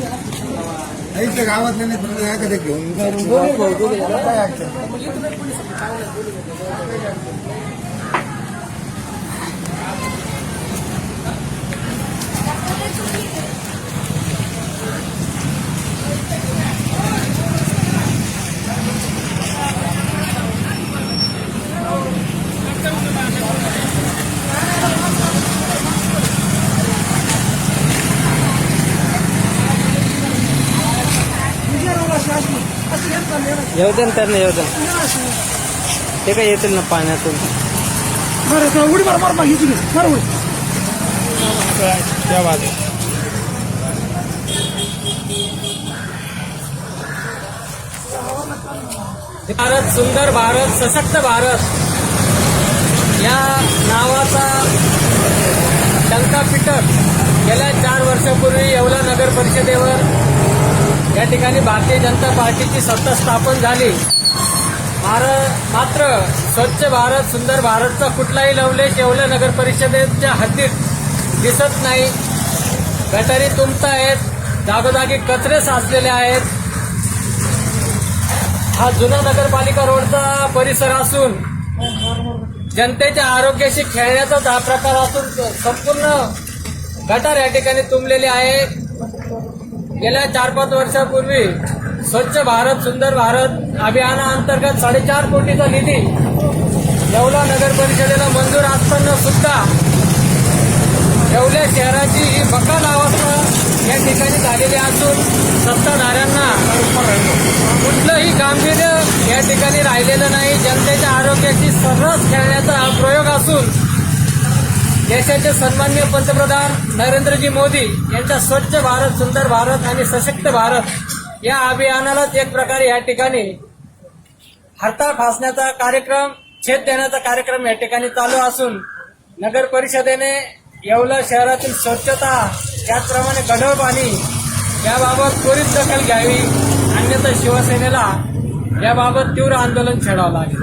इथं गावातल्या नाही पण एखाद्या घेऊन काय अडचण येऊ दे ना त्यांना, येऊ दे. ते काय येतील ना पाण्यातून. उडी मार मार मागितली मार उडी त्या बाजू भारत सुंदर भारत सशक्त भारत या नावाचा टंका पिटत गेल्या 4 वर्षापूर्वी येवला नगर परिषदेवर या ठिकाणी भारतीय जनता पार्टीची सत्ता स्थापन झाली. मात्र स्वच्छ भारत सुंदर भारतचा कुठलाही लवलेश येवला नगर परिषदेच्या हद्दीत दिसत नाही. गटारी तुंबत आहेत, जागोजागी कचरे साचलेले आहेत. हा जुना नगरपालिका रोडचा परिसर असून जनतेच्या आरोग्याशी खेळण्याचा हा प्रकार असून संपूर्ण गटार या ठिकाणी तुंबलेले आहे. गेल्या 4-5 वर्षापूर्वी स्वच्छ भारत सुंदर भारत अभियानाअंतर्गत 4.5 कोटीचा निधी येवला नगर परिषदेला मंजूर असताना सुद्धा येवला शहराची बकाल अवस्था या ठिकाणी झालेली असून सत्ताधाऱ्यांना कुठलंही गांभीर्य या ठिकाणी राहिलेलं नाही. जनतेच्या आरोग्याशी सर्रास खेळण्याचा हा प्रयोग असून देशाचे सन्माननीय पंतप्रधान नरेंद्रजी मोदी यांच्या स्वच्छ भारत सुंदर भारत आणि सशक्त भारत या अभियानालाच एक प्रकारे या ठिकाणी हरताळ फासण्याचा कार्यक्रम, छेद देण्याचा कार्यक्रम या ठिकाणी चालू असून नगर परिषदेने येवला शहरातील स्वच्छता त्याचप्रमाणे गढूळ पाणी याबाबत त्वरित दखल घ्यावी, अन्यथा शिवसेनेला याबाबत तीव्र आंदोलन छेडावं लागेल.